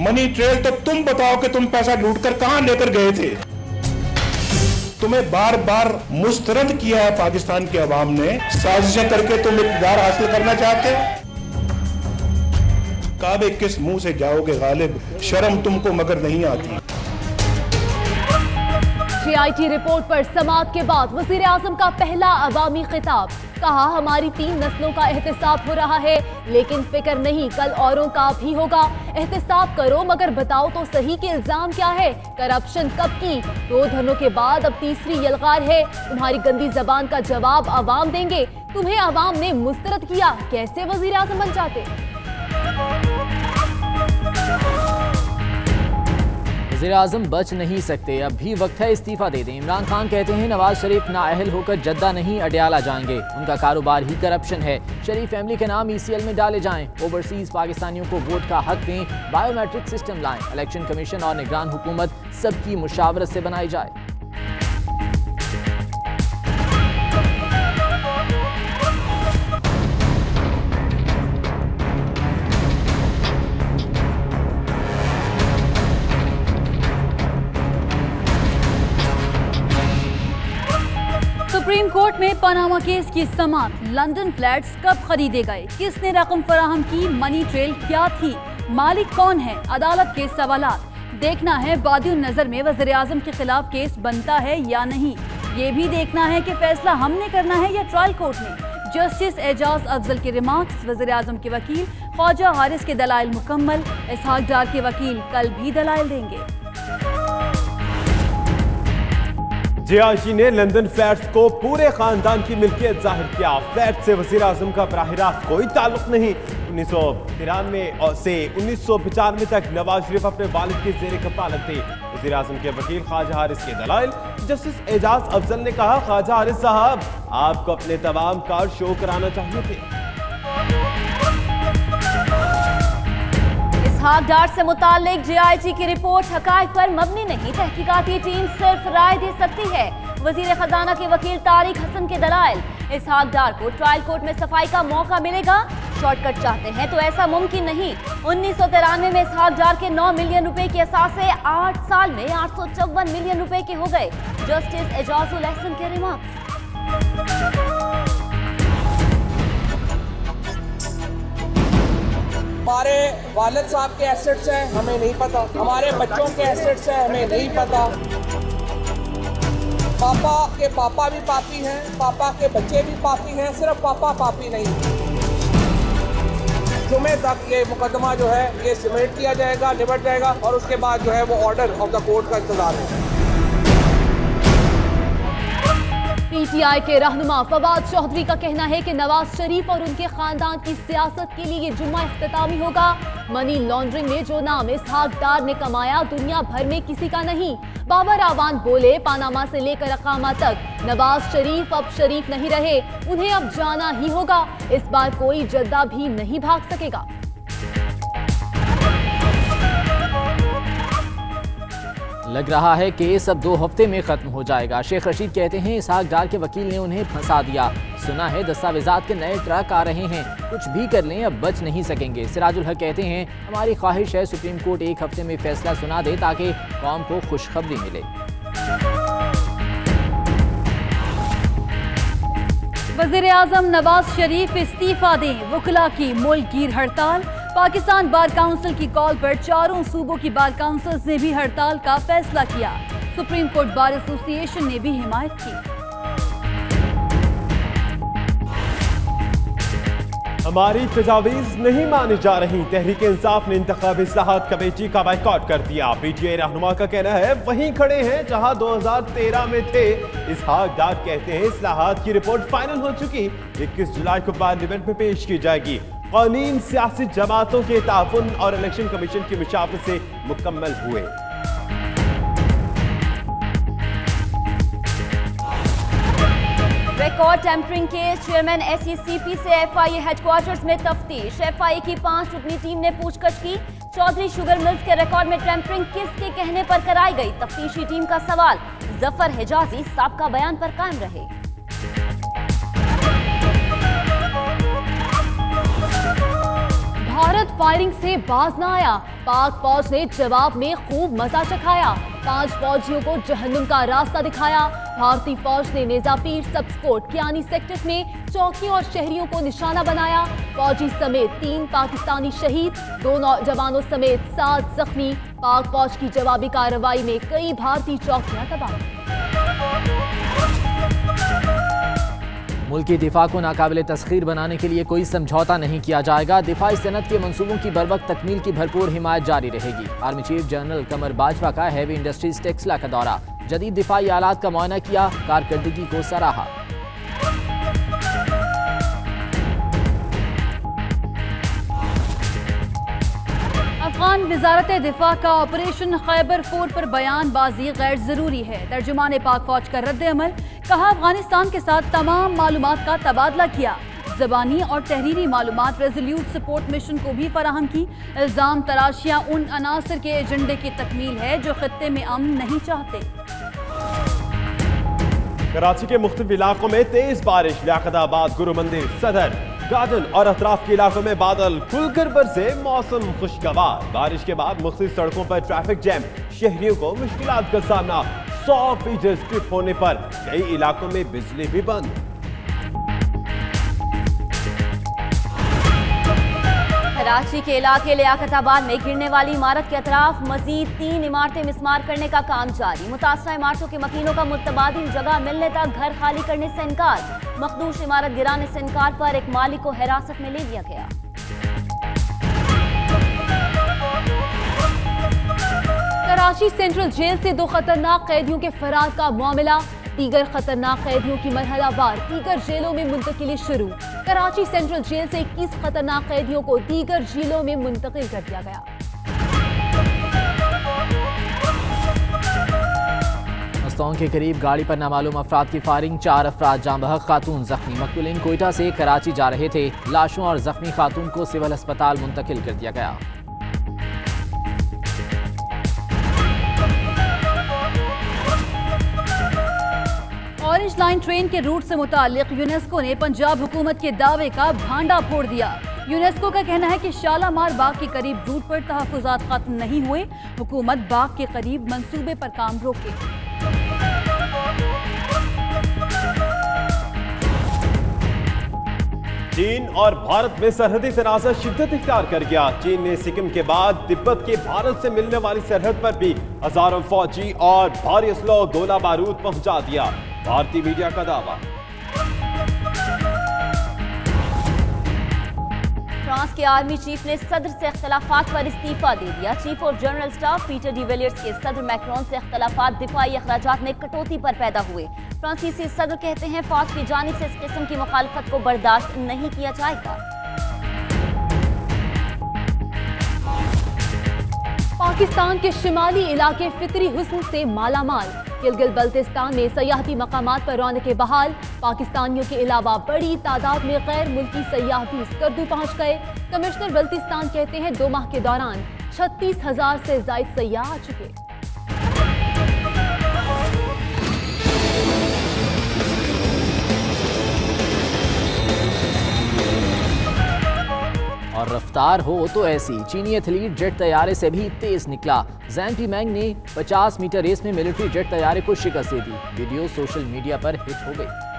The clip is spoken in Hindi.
मनी ट्रेल तो तुम बताओ कि तुम पैसा लूट कर कहां लेकर गए थे। तुम्हें बार बार मुस्तरद किया है पाकिस्तान की आवाम ने, साजिशें करके तुम इक़्तिदार हासिल करना चाहते हो। काबे किस मुंह से जाओगे गालिब, शर्म तुमको मगर नहीं आती। JIT रिपोर्ट पर समाअत के बाद वज़ीर आज़म का पहला अवामी खिताब। कहा हमारी 3 नस्लों का एहतिसाब हो रहा है, लेकिन फिक्र नहीं कल औरों का भी होगा। एहतिसाब करो मगर बताओ तो सही कि इल्जाम क्या है। करप्शन कब की? 2 धनों के बाद अब तीसरी यलगार है। तुम्हारी गंदी जबान का जवाब अवाम देंगे। तुम्हें अवाम ने मुस्तरद किया, कैसे वज़ीर आज़म बन जाते? वज़ीर आज़म बच नहीं सकते, अब भी वक्त है इस्तीफा दे दें। इमरान खान कहते हैं नवाज शरीफ नाअहल होकर जद्दा नहीं अडयाला जाएंगे, उनका कारोबार ही करप्शन है। शरीफ फैमिली के नाम ECL में डाले जाएं, ओवरसीज पाकिस्तानियों को वोट का हक दें, बायोमेट्रिक सिस्टम लाएं, इलेक्शन कमीशन और निगरान हुकूमत सबकी मुशावरत से बनाई जाए। सुप्रीम कोर्ट में पनामा केस की समाअत। लंदन फ्लैट्स कब खरीदे गए, किसने रकम फराहम की, मनी ट्रेल क्या थी, मालिक कौन है, अदालत के सवालात। देखना है बादिउन नजर में वज़ीर आज़म के खिलाफ केस बनता है या नहीं। ये भी देखना है कि फैसला हमने करना है या ट्रायल कोर्ट ने। जस्टिस एजाज अफजल के रिमार्क्स। वज़ीर आज़म के वकील ख्वाजा हारिस के दलाइल मुकम्मल। इसहाक डार के वकील कल भी दलाइल देंगे। JIT ने लंदन फ्लैट्स को पूरे खानदान की मिल्कियत जाहिर किया। फ्लैट से वज़ीर आज़म का बराह रास्त कोई ताल्लुक नहीं। 1993 से 1995 तक नवाज शरीफ अपने वालिद के ज़ेर कफालत थे। वज़ीर आज़म के वकील ख्वाजा हारिस के दलाइल। जस्टिस एजाज अफजल ने कहा ख्वाजा हारिस साहब आपको अपने तमाम कार्ड शो कराना चाहिए थे। इसहाक डार से मुताल्लिक JIT की रिपोर्ट हकायक पर मबनी नहीं, तहकीकाती टीम सिर्फ राय दे सकती है। वजीर खजाना के वकील तारिक हसन के दलाइल। इसहाक डार को ट्रायल कोर्ट में सफाई का मौका मिलेगा। शॉर्टकट चाहते हैं तो ऐसा मुमकिन नहीं। 1993 में इसहाक डार के 9 मिलियन रुपए के असासे 8 साल में 854 मिलियन रुपए के हो गए। जस्टिस एजाजुल एहसन के रिमार्क्स। हमारे वालिद साहब के एसेट्स हैं हमें नहीं पता, हमारे बच्चों के एसेट्स हैं हमें नहीं पता। पापा के पापा भी पापी हैं, पापा के बच्चे भी पापी हैं, सिर्फ पापा पापी नहीं। जुमे तक ये मुकदमा जो है ये समेट किया जाएगा, निपट जाएगा और उसके बाद जो है वो ऑर्डर ऑफ द कोर्ट का इंतजार है। PTI के रहनुमा फवाद चौधरी का कहना है कि नवाज शरीफ और उनके खानदान की सियासत के लिए ये जुम्मा इख्तितामी होगा। मनी लॉन्ड्रिंग में जो नाम इसहाक डार ने कमाया दुनिया भर में किसी का नहीं। बाबर आवान बोले पानामा से लेकर अकामा तक नवाज शरीफ अब शरीफ नहीं रहे, उन्हें अब जाना ही होगा। इस बार कोई जद्दा भी नहीं भाग सकेगा। लग रहा है केस अब 2 हफ्ते में खत्म हो जाएगा। शेख रशीद कहते हैं इसहाक डार के वकील ने उन्हें फंसा दिया। सुना है दस्तावेजात के नए ट्रक आ रहे हैं, कुछ भी कर लें अब बच नहीं सकेंगे। सिराजुल हक कहते हैं हमारी ख्वाहिश है सुप्रीम कोर्ट 1 हफ्ते में फैसला सुना दे ताकि कौम को खुशखबरी मिले। वज़ीर आज़म नवाज शरीफ इस्तीफा दें, वकला की मुल्कगीर हड़ताल। पाकिस्तान बार काउंसिल की कॉल पर 4 सूबों की बार काउंसिल्स ने भी हड़ताल का फैसला किया। सुप्रीम कोर्ट बार एसोसिएशन ने भी हिमायत की। हमारी तजावीज़ नहीं मानी जा रही। तहरीक इंसाफ ने इंतखाबी इस्लाहात कमेटी का बाइकॉट कर दिया। PTI रहनुमा का कहना है वहीं खड़े हैं जहां 2013 में थे। इसहाक डार कहते हैं इस्लाहात की रिपोर्ट फाइनल हो चुकी, 21 जुलाई को पार्लियामेंट में पेश की जाएगी। कानून सियासी जमातों के ताउन और इलेक्शन कमीशन की मुशावरत से मुकम्मल हुए। Record tampering case chairman SECP से FIA हेडक्वार्टर्स में तफ्तीश। FIA की 5 रुकनी टीम ने पूछताछ की। चौधरी शुगर मिल्स के रिकॉर्ड में टेम्परिंग किसके कहने पर कराई गई? तफ्तीशी टीम का सवाल। जफर हिजाजी साबका बयान पर कायम रहे। भारत फायरिंग से बाज न आया, पाक फौज ने जवाब में खूब मजा चखाया, 5 फौजियों को जहन्नुम का रास्ता दिखाया। भारतीय फौज ने नेजापीर सबस्कोट कियानी सेक्टर में चौकियों और शहरियों को निशाना बनाया। फौजी समेत 3 पाकिस्तानी शहीद, 2 नौजवानों समेत 7 जख्मी। पाक फौज की जवाबी कार्रवाई में कई भारतीय चौकियां तबाह। मुल्क की दिफा को नाकाबिले तस्खीर बनाने के लिए कोई समझौता नहीं किया जाएगा। दिफाई सनत के मंसूबों की बरवक्त तकमील की भरपूर हिमायत जारी रहेगी। आर्मी चीफ जनरल कमर बाजवा का हैवी इंडस्ट्रीज टेक्सला का दौरा, जदीद दिफाई आलात का मुआयना किया, कारकर्दगी को सराहा। अफगान वजारत दिफा का ऑपरेशन खैबर फोर पर बयानबाजी गैर जरूरी है। तर्जुमान पाक फौज का रद्द अमल, कहा अफगानिस्तान के साथ तमाम मालूमात का तबादला किया, ज़बानी और तहरीरी मालूमात रेजोल्यूट सपोर्ट मिशन को भी फराहम की। इल्ज़ाम तराशियाँ उन अनासर के एजेंडे की तकमील है जो खत्ते में अमन नहीं चाहते। कराची के मुख्तलिफ इलाकों में तेज बारिश, लियाकताबाद, गुरु मंदिर, सदर, गार्डन और अतराफ के इलाकों में बादल खुलकर बरसे, मौसम खुशगवार। बारिश के बाद मुख्तलिफ सड़कों पर ट्रैफिक जैम, शहरियों को मुश्किलात का सामना। 100% स्ट्रिप होने पर कई इलाकों में बिजली भी बंद। कराची के इलाके लियाकताबाद में गिरने वाली इमारत के अतराफ मजीद 3 इमारतें मिसमार करने का काम जारी। मुतासरा इमारतों के मकीनों का मुतबादिल जगह मिलने तक घर खाली करने से इनकार। मखदूश इमारत गिराने से इनकार पर एक मालिक को हिरासत में ले लिया गया। कराची सेंट्रल जेल से 2 खतरनाक कैदियों के फरार का मामला, दीगर खतरनाक कैदियों की मरहलावार दीगर जेलों में मुंतकिली शुरू। कराची सेंट्रल जेल से 21 खतरनाक कैदियों को दीगर जेलों में मुंतकिल कर दिया गया। मस्तौन के करीब गाड़ी पर नामालूम अफराद की फायरिंग, 4 अफराद जाँ बहक, खातून जख्मी। मकतूलीन कोयटा से कराची जा रहे थे। लाशों और जख्मी खातून को सिविल अस्पताल मुंतकिल कर दिया गया। ऑरेंज लाइन ट्रेन के रूट से मुताल्लिक यूनेस्को ने पंजाब हुकूमत के दावे का भांडा फोड़ दिया। यूनेस्को का कहना है कि शालामार बाग के करीब रूट पर तहफ़्फ़ुज़ात खत्म नहीं हुए, हुकूमत बाग के करीब मंसूबे पर काम रोके। चीन और भारत में सरहदी तनाज़ा शिद्दत इख्तियार कर गया। चीन ने सिक्किम के बाद तिब्बत के भारत से मिलने वाली सरहद पर भी हजारों फौजी और भारी असलो गोला बारूद पहुंचा दिया। भारतीय मीडिया का दावा। फ्रांस के आर्मी चीफ ने सदर से इख्तलाफात पर इस्तीफा दे दिया। Chief of general staff Peter de Villiers के सदर मैक्रोन से इख्तलाफात दिफाई अखराजात में कटौती पर पैदा हुए। फ्रांसीसी सदर कहते हैं फौज की जानिब से इस किस्म की मुखालफत को बर्दाश्त नहीं किया जाएगा। पाकिस्तान के शिमाली इलाके फितरी हुस्न से मालामाल। गिलगित बल्तिस्तान में सयाहती मकामात पर रौनक बहाल। पाकिस्तानियों के अलावा बड़ी तादाद में गैर मुल्की सयाह भी स्कर्दू पहुंच गए। कमिश्नर बल्तिस्तान कहते हैं 2 माह के दौरान 36,000 से ज्यादा सयाह आ चुके। और रफ्तार हो तो ऐसी, चीनी एथलीट जेट तैयारे से भी तेज निकला। जैन पीमैंग ने 50 मीटर रेस में मिलिट्री जेट तैयारे को शिकस्त दे दी। वीडियो सोशल मीडिया पर हिट हो गई।